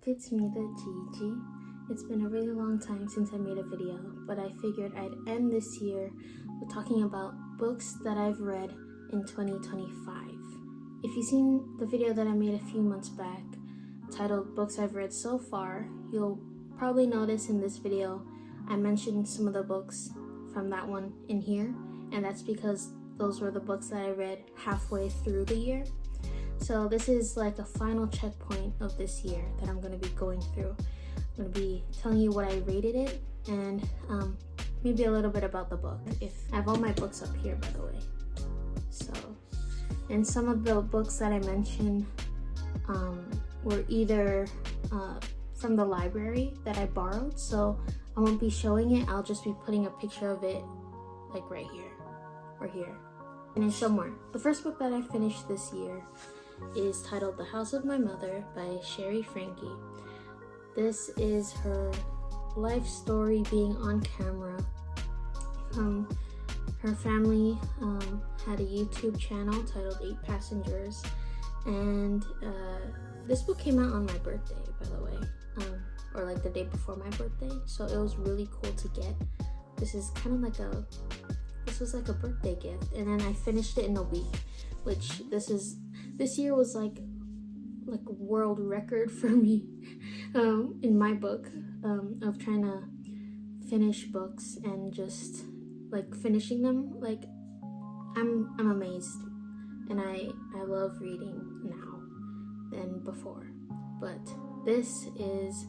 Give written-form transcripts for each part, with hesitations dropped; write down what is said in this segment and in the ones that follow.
It's me, the Gigi. It's been a really long time since I made a video, but I figured I'd end this year with talking about books that I've read in 2025. If you've seen the video that I made a few months back titled Books I've Read So Far, you'll probably notice in this video I mentioned some of the books from that one in here, and that's because those were the books that I read halfway through the year. So this is like a final checkpoint of this year that I'm going to be going through. I'm going to be telling you what I rated it and maybe a little bit about the book. I have all my books up here, by the way. So, and some of the books that I mentioned were either from the library that I borrowed, so I won't be showing it. I'll just be putting a picture of it like right here or here and then somewhere. The first book that I finished this year is titled The House of My Mother by Sherry Frankie. This is her life story being on camera. Her family had a YouTube channel titled 8 Passengers, and this book came out on my birthday, by the way, or like the day before my birthday, so it was really cool to get. This is kind of like this was like a birthday gift, and then I finished it in a week, which this year was like a world record for me in my book of trying to finish books and just like finishing them. Like I'm amazed, and I love reading now than before. But this is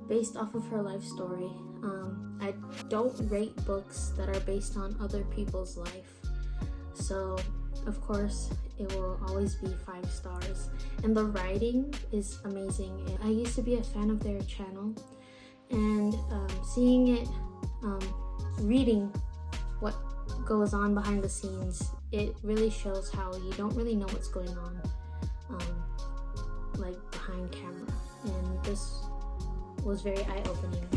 based off of her life story. I don't rate books that are based on other people's life, so of course it will always be 5 stars, and the writing is amazing. I used to be a fan of their channel, and seeing it, reading what goes on behind the scenes, it really shows how you don't really know what's going on like behind camera, and this was very eye-opening.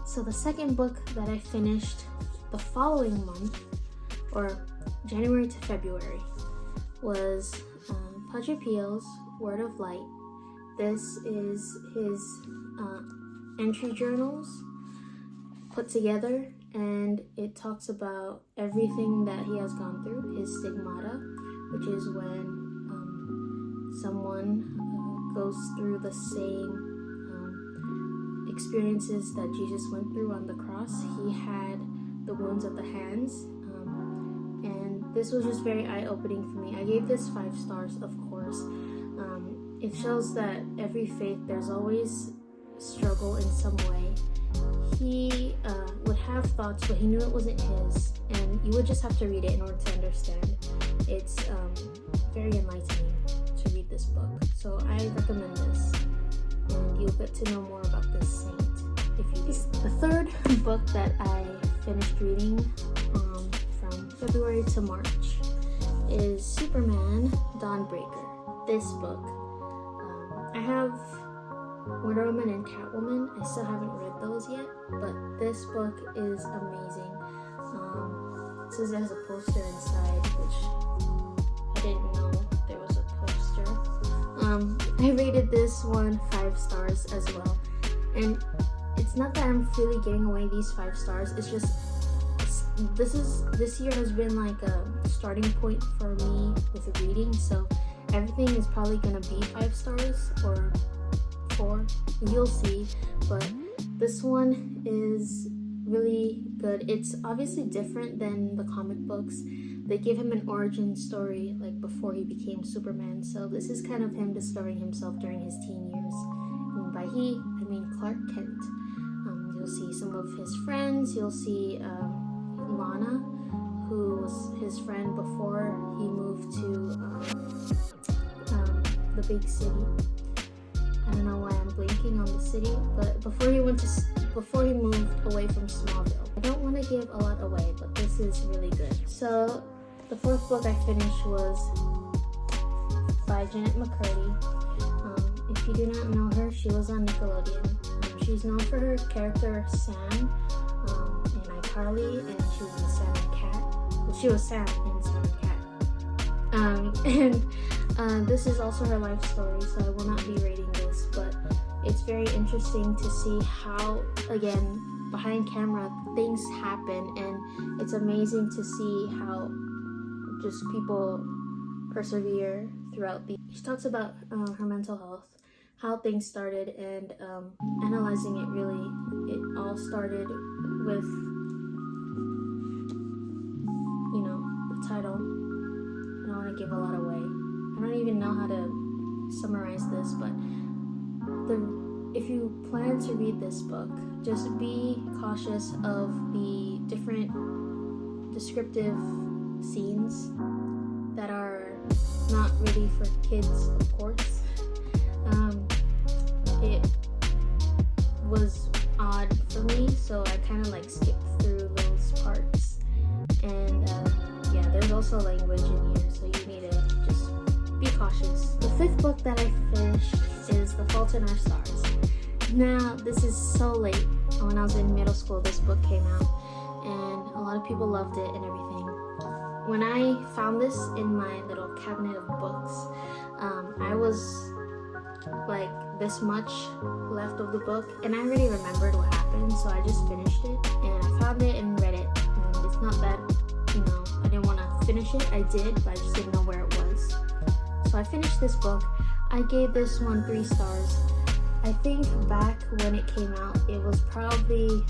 So the second book that I finished the following month, or January to February, was Padre Pio's Word of Light. This is his entry journals put together, and it talks about everything that he has gone through, his stigmata, which is when someone goes through the same experiences that Jesus went through on the cross. He had the wounds of the hands, and this was just very eye-opening for me. I gave this 5 stars, of course. It shows that every faith, there's always struggle in some way. He would have thoughts, but he knew it wasn't his, and you would just have to read it in order to understand. It's very enlightening to read this book, so I recommend this, and you'll get to know more about this saint if you do. The third book that I finished reading from February to March is Superman Dawnbreaker. This book, I have Wonder Woman and Catwoman. I still haven't read those yet, but this book is amazing. It says there's a poster inside, which I didn't know there was a poster. I rated this one 5 stars as well, and it's not that I'm really giving away these 5 stars. It's just this year has been like a starting point for me with reading, so everything is probably gonna be 5 stars or 4. You'll see, but this one is really good. It's obviously different than the comic books. They give him an origin story like before he became Superman, so this is kind of him discovering himself during his teen years. And by he, I mean Clark Kent. You'll see some of his friends. You'll see Lana, who was his friend before he moved to the big city. I don't know why I'm blanking on the city, but before he moved away from Smallville. I don't want to give a lot away, but this is really good. So the 4th book I finished was by Jennette McCurdy. If you do not know her, she was on Nickelodeon. She's known for her character Sam in iCarly, and she was in Sam and Cat. Well, she was Sam in Sam and Cat. And this is also her life story, so I will not be rating this, but it's very interesting to see how, again, behind camera things happen, and it's amazing to see how just people persevere throughout the. She talks about her mental health, how things started, and analyzing it. Really, it all started with, you know, the title. I don't want to give a lot away. I don't even know how to summarize this, but if you plan to read this book, just be cautious of the different descriptive scenes that are not really for kids, of course. It was odd for me, so I kind of like skipped through those parts. And yeah, there's also language in here, so you need to just be cautious. The fifth book that I finished is The Fault in Our Stars. Now, this is so late. When I was in middle school, this book came out, and a lot of people loved it and everything. When I found this in my little cabinet of books, I was like this much left of the book, and I already remembered what happened, so I just finished it, and I found it and read it. And it's not that, you know, I didn't want to finish it. I did, but I just didn't know where it was. So I finished this book. I gave this one 3 stars. I think back when it came out, it was probably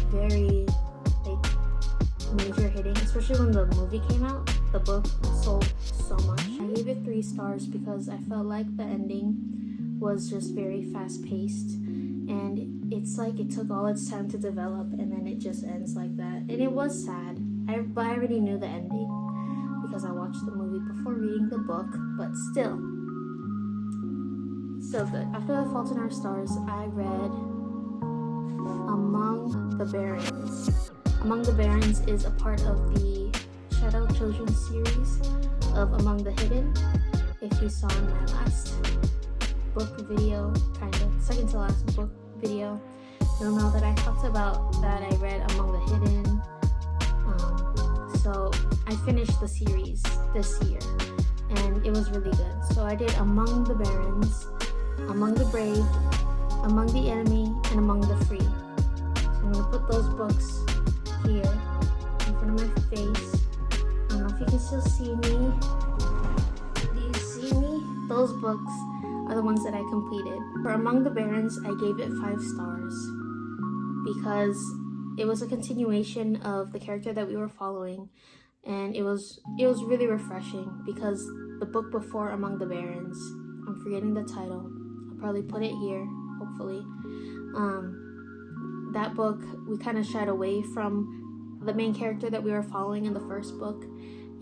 very like major hitting, especially when the movie came out. The book sold so much. I gave it 3 stars because I felt like the ending was just very fast-paced, and it's like it took all its time to develop, and then it just ends like that. And it was sad. But I already knew the ending because I watched the movie before reading the book, but still. So good. After The Fault in Our Stars, I read Among the Barrens. Among the Barrens is a part of the Shadow Children's series of Among the Hidden. If you saw in my last book video, kind of second to last book video, you'll know that I talked about that I read Among the Hidden. So I finished the series this year, and it was really good. So I did Among the Barrens, Among the Brave, Among the Enemy, and Among the Free. So I'm going to put those books here in front of my face. I don't know if you can still see me. Do you see me? Those books are the ones that I completed. For Among the Barrens, I gave it 5 stars because it was a continuation of the character that we were following, and it was really refreshing because the book before Among the Barrens, I'm forgetting the title. I'll probably put it here, hopefully. That book, we kind of shied away from the main character that we were following in the first book,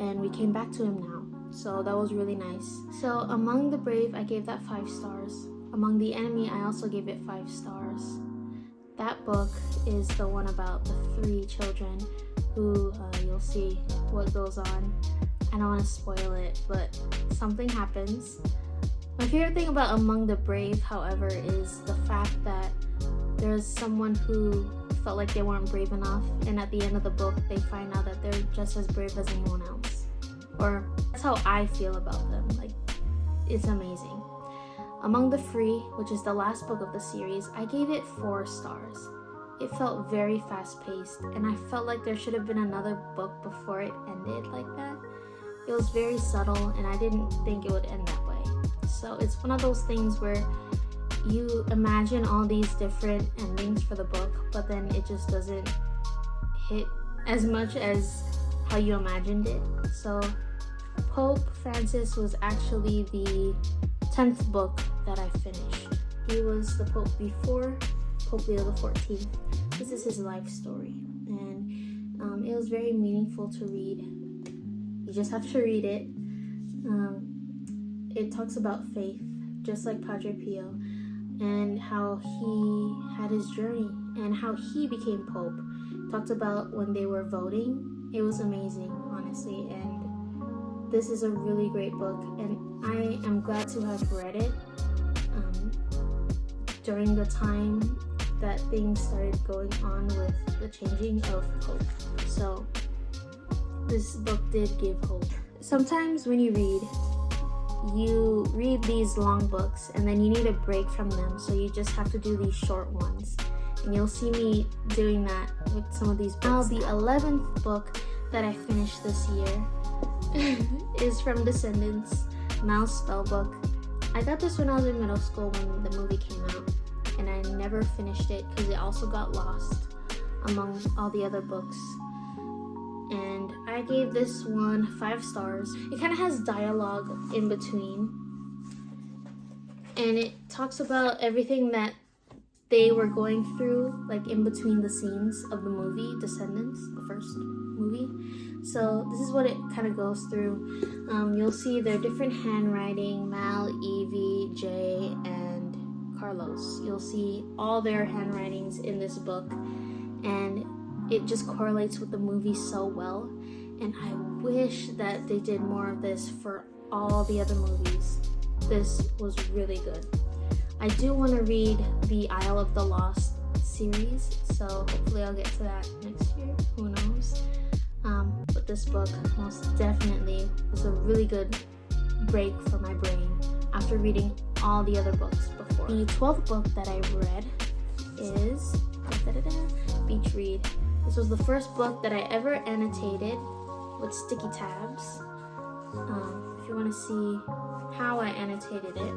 and we came back to him now. So that was really nice. So Among the Brave, I gave that 5 stars. Among the Enemy, I also gave it 5 stars. That book is the one about the 3 children who you'll see what goes on. I don't want to spoil it, but something happens. My favorite thing about Among the Brave, however, is the fact that there's someone who felt like they weren't brave enough, and at the end of the book they find out that they're just as brave as anyone else. Or that's how I feel about them. Like, it's amazing. Among the Free, which is the last book of the series, I gave it 4 stars. It felt very fast-paced, and I felt like there should have been another book before it ended like that. It was very subtle, and I didn't think it would end that way. So it's one of those things where you imagine all these different endings for the book, but then it just doesn't hit as much as how you imagined it. So Pope Francis was actually the 10th book that I finished. He was the Pope before Pope Leo XIV. This is his life story, and it was very meaningful to read. You just have to read it. It talks about faith, just like Padre Pio, and how he had his journey and how he became Pope. Talked about when they were voting. It was amazing, honestly, and this is a really great book, and I am glad to have read it during the time that things started going on with the changing of Pope. So this book did give hope. Sometimes when you read, you read these long books and then you need a break from them, so you just have to do these short ones. And you'll see me doing that with some of these books. Now, the 11th book that I finished this year is from Descendants, Mal's Spellbook. I got this when I was in middle school when the movie came out, and I never finished it because it also got lost among all the other books. And I gave this one 5 stars. It kind of has dialogue in between, and it talks about everything that they were going through, like in between the scenes of the movie Descendants, the first movie. So this is what it kind of goes through. You'll see their different handwriting: Mal, Evie, Jay, and Carlos. You'll see all their handwritings in this book, and it just correlates with the movie so well. And I wish that they did more of this for all the other movies. This was really good. I do want to read the Isle of the Lost series, so hopefully I'll get to that next year. Who knows? But this book most definitely was a really good break for my brain after reading all the other books before. The 12th book that I read is Beach Read. This was the first book that I ever annotated with sticky tabs. If you want to see how I annotated it,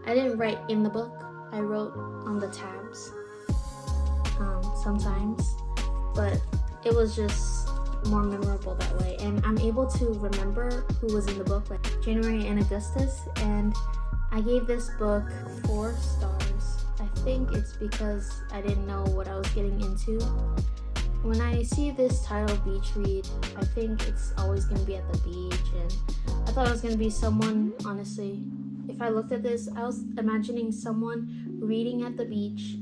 I didn't write in the book, I wrote on the tabs sometimes, but it was just more memorable that way. And I'm able to remember who was in the book, like January and Augustus, and I gave this book 4 stars. I think it's because I didn't know what I was getting into. When I see this title, Beach Read, I think it's always going to be at the beach, and I thought it was going to be someone, honestly, if I looked at this, I was imagining someone reading at the beach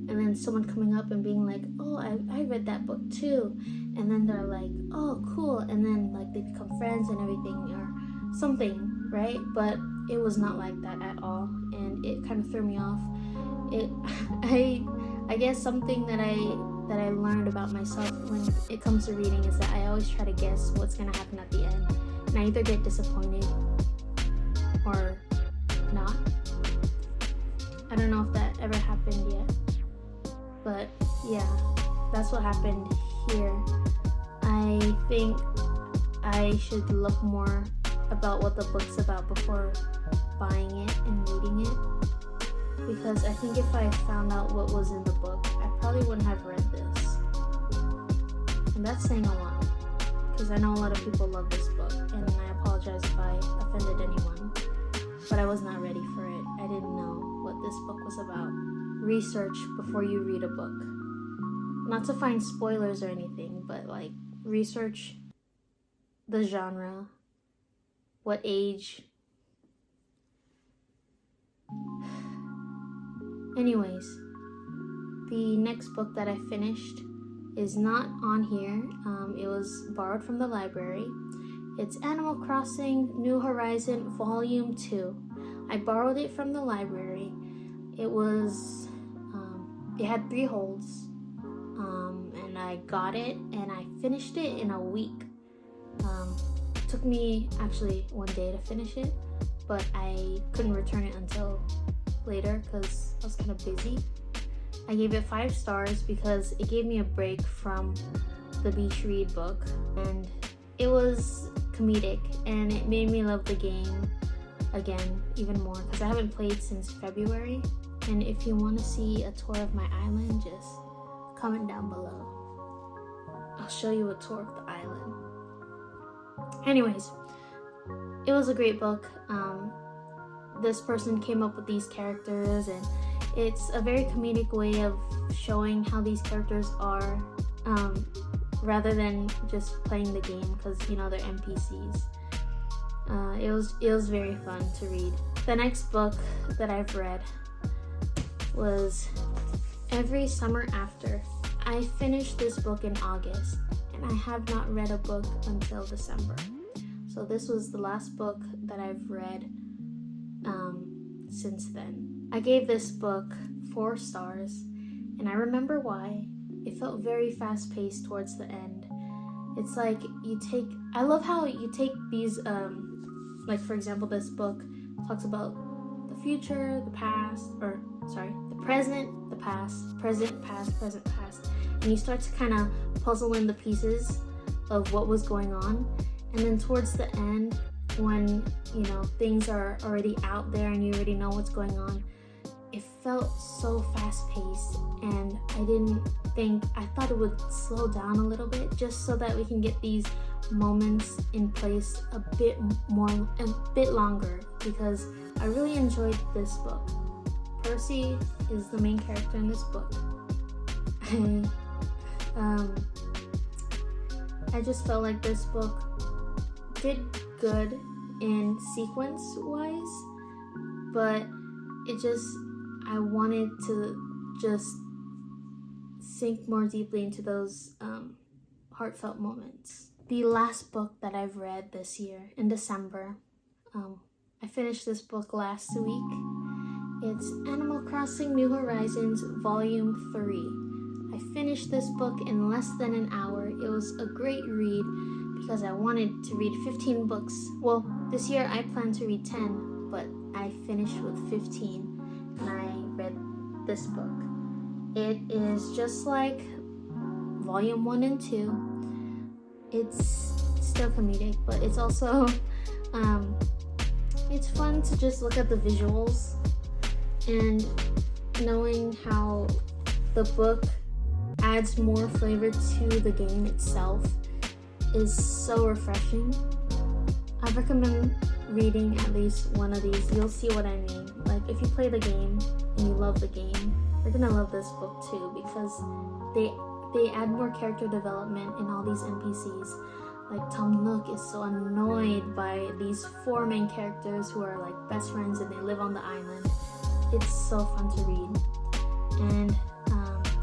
and then someone coming up and being like, oh, I read that book too, and then they're like, oh, cool, and then like they become friends and everything or something, right? But it was not like that at all, and it kind of threw me off. I guess something that I learned about myself when it comes to reading is that I always try to guess what's gonna happen at the end, and I either get disappointed or not. I don't know if that ever happened yet, but yeah, that's what happened here. I think I should look more about what the book's about before buying it and reading it, because I think if I found out what was in the book, I probably wouldn't have read this. And that's saying a lot, because I know a lot of people love this book, and I apologize if I offended anyone, but I was not ready for it. I didn't know what this book was about. Research before you read a book. Not to find spoilers or anything, but like research the genre, what age. Anyways, the next book that I finished is not on here. It was borrowed from the library. It's Animal Crossing New Horizon Volume 2. I borrowed it from the library. It was, it had 3 holds, and I got it and I finished it in a week. It took me actually 1 day to finish it, but I couldn't return it until later because I was kind of busy. I gave it 5 stars because it gave me a break from the Beach Read book, and it was comedic and it made me love the game again even more because I haven't played since February. And if you want to see a tour of my island, just comment down below. I'll show you a tour of the island. Anyways, it was a great book. This person came up with these characters, and it's a very comedic way of showing how these characters are, rather than just playing the game, because you know they're NPCs. It was very fun to read. The next book that I've read was Every Summer After. I finished this book in August, and I have not read a book until December. So this was the last book that I've read since then. I gave this book 4 stars, and I remember why. It felt very fast-paced towards the end. It's like I love how you take these Like, for example, this book talks about the future, the present, the past, present, past. And you start to kind of puzzle in the pieces of what was going on. And then towards the end, when, things are already out there and you already know what's going on, it felt so fast-paced, and I thought it would slow down a little bit just so that we can get these moments in place a bit longer, because I really enjoyed this book. Percy is the main character in this book. I just felt like this book did good in sequence-wise, but I wanted to just sink more deeply into those heartfelt moments. The last book that I've read this year, in December, I finished this book last week. It's Animal Crossing: New Horizons, Volume 3. I finished this book in less than an hour. It was a great read because I wanted to read 15 books. Well, this year I plan to read 10, but I finished with 15, and I read this book. It is just like Volume 1 and 2. It's still comedic, but it's also, it's fun to just look at the visuals, and knowing how the book adds more flavor to the game itself is so refreshing. I recommend reading at least one of these. You'll see what I mean. Like, if you play the game and you love the game, you're gonna love this book too, because they add more character development in all these NPCs. Like, Tom Nook is so annoyed by these 4 main characters who are like best friends and they live on the island. It's so fun to read, and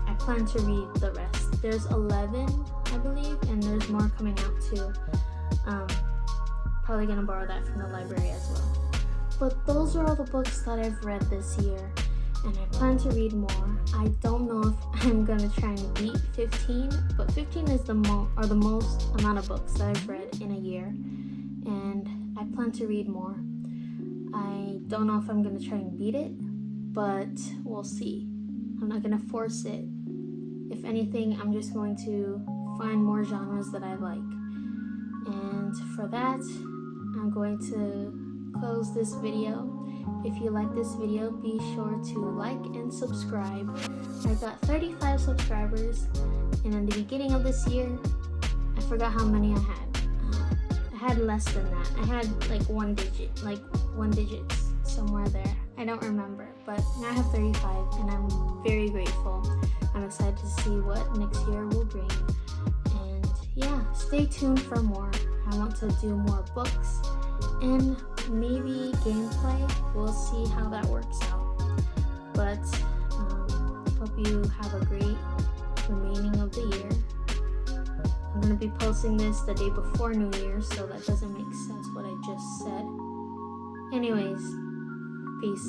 I plan to read the rest. There's 11, I believe, and there's more coming out too. Probably gonna borrow that from the library as well. But those are all the books that I've read this year, and I plan to read more. I don't know if I'm gonna try and beat 15, but 15 is the most amount of books that I've read in a year, and I plan to read more. I don't know if I'm gonna try and beat it, but we'll see. I'm not gonna force it. If anything, I'm just going to find more genres that I like. And for that, I'm going to close this video. If you like this video, be sure to like and subscribe. I got 35 subscribers, and in the beginning of this year, I forgot how many I had. I had less than that. I had like one digit somewhere there. I don't remember, but now I have 35, and I'm very grateful. I'm excited to see what next year will bring. And yeah, stay tuned for more. I want to do more books and maybe gameplay. We'll see how that works out. But hope you have a great remaining of the year. I'm going to be posting this the day before New Year, so that doesn't make sense what I just said. Anyways, peace.